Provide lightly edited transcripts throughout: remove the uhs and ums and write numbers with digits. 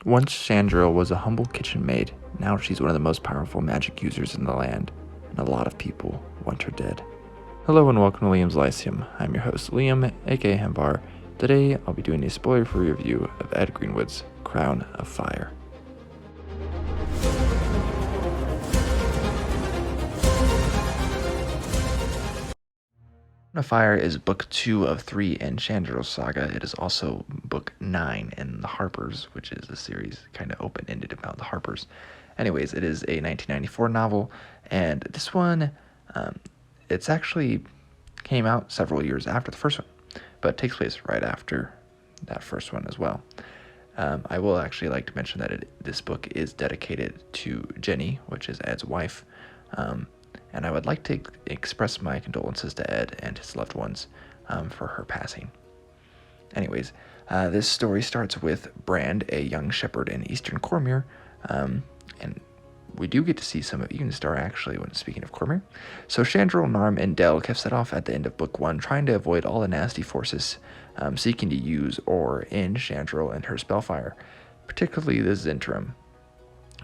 Once Shandril was a humble kitchen maid, now she's one of the most powerful magic users in the land, and a lot of people want her dead. Hello and welcome to Liam's Lyceum. I'm your host Liam, aka Hembar. Today I'll be doing a spoiler-free review of Ed Greenwood's Crown of Fire. Crown of Fire is book 2 of 3 in Shandril's Saga. It is also book 9 in The Harpers, which is a series kind of open-ended about the Harpers. Anyways, it is a 1994 novel, and this one, it's actually came out several years after the first one, but takes place right after that first one as well. I will actually like to mention that this book is dedicated to Jenny, which is Ed's wife, and I would like to express my condolences to Ed and his loved ones for her passing. Anyways, this story starts with Brand, a young shepherd in Eastern Cormyr, and we do get to see some of Evenstar, actually, when speaking of Cormyr. So Shandril, Narm, and Delg have set off at the end of Book 1, trying to avoid all the nasty forces seeking to use or end Shandril and her spellfire, particularly the Zintram.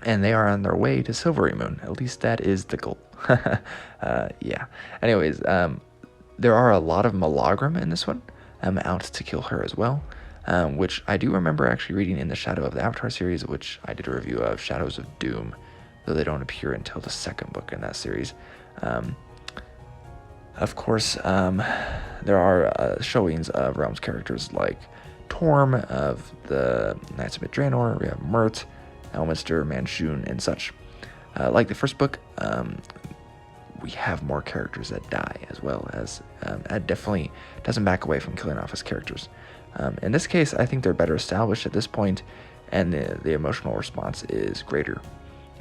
And they are on their way to Silvery Moon. At least that is the goal. Yeah. Anyways, there are a lot of Malagram in this one, out to kill her as well. Which I do remember actually reading in the Shadow of the Avatar series, which I did a review of, Shadows of Doom, though they don't appear until the second book in that series. Of course, there are showings of Realms characters like Torm of the Knights of Mid-Draenor. We have Mert, Elminster, Manshoon, and such. Like the first book, we have more characters that die, as well as Ed definitely doesn't back away from killing off his characters. In this case, I think they're better established at this point, and the emotional response is greater.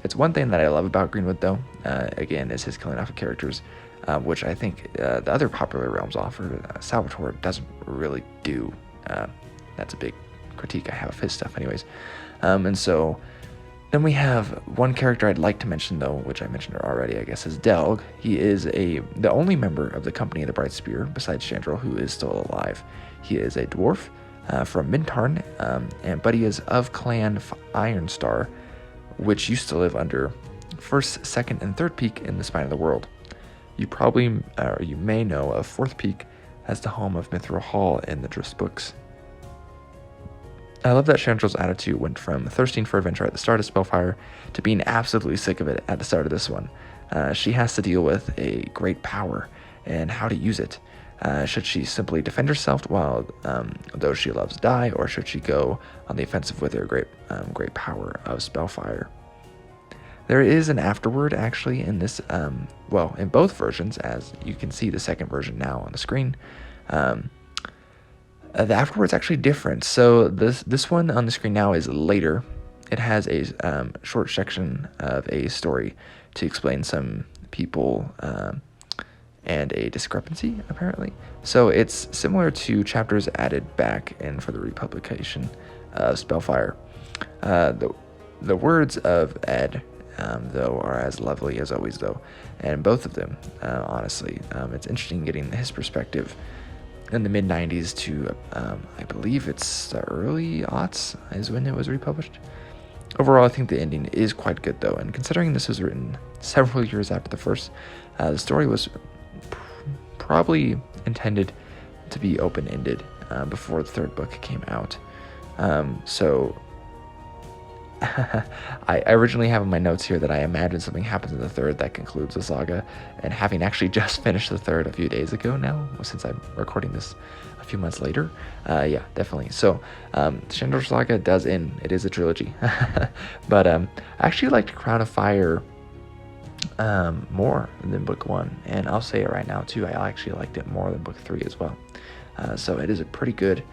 It's one thing that I love about Greenwood, though, again, is his killing off of characters, which I think the other popular Realms offer, Salvatore, doesn't really do. That's a big critique I have of his stuff anyways. And so then we have one character I'd like to mention, though, which I mentioned already, I guess, is Delg. He is the only member of the Company of the Bright Spear, besides Shandril, who is still alive. He is a dwarf from Mintarn, but he is of Clan Ironstar, which used to live under First, Second, and Third Peak in the Spine of the World. You probably, or you may know of Fourth Peak as the home of Mithril Hall in the Drist books. I love that Shandril's attitude went from thirsting for adventure at the start of Spellfire to being absolutely sick of it at the start of this one. She has to deal with a great power and how to use it. Should she simply defend herself while those she loves die, or should she go on the offensive with her great power of Spellfire? There is an afterword, actually, in this, in both versions, as you can see the second version now on the screen. The afterword's actually different. So this one on the screen now is later. It has a short section of a story to explain some people and a discrepancy, apparently. So it's similar to chapters added back in for the republication of Spellfire. The words of Ed, though, are as lovely as always, though, and both of them, honestly, it's interesting getting his perspective in the mid-90s to, I believe it's the early aughts is when it was republished. Overall, I think the ending is quite good, though, and considering this was written several years after the first, the story was probably intended to be open-ended before the third book came out. So I originally have in my notes here that I imagine something happens in the third that concludes the saga, and having actually just finished the third a few days ago now, since I'm recording this a few months later, yeah, definitely. So Shandril's Saga does end. It is a trilogy. But I actually liked Crown of Fire more than book 1, and I'll say it right now too, I actually liked it more than book 3 as well. So it is a pretty good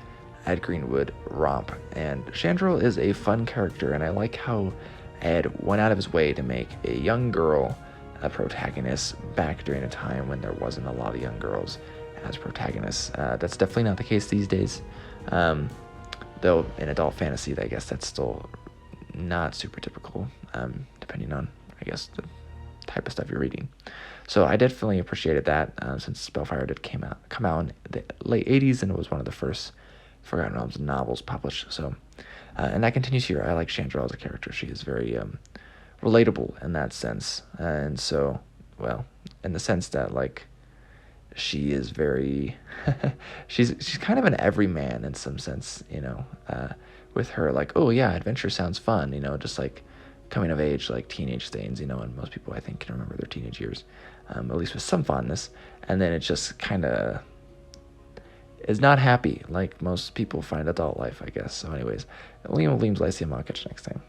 Ed Greenwood romp, and Shandril is a fun character, and I like how Ed went out of his way to make a young girl a protagonist back during a time when there wasn't a lot of young girls as protagonists. That's definitely not the case these days, though in adult fantasy, I guess that's still not super typical, depending on, I guess, the type of stuff you're reading. So I definitely appreciated that, since Spellfire did come out in the late 80s, and it was one of the first Forgotten Realms novels published. So, and that continues here. I like Shandril as a character. She is very relatable in that sense, and so, well, in the sense that like she is very she's kind of an everyman in some sense, with her, like, oh yeah, adventure sounds fun, just like coming of age, like teenage things, and most people I think can remember their teenage years, at least with some fondness, and then it just kind of is not happy like most people find adult life, I guess. So anyways, Liam Lyceum, I'll catch you next time.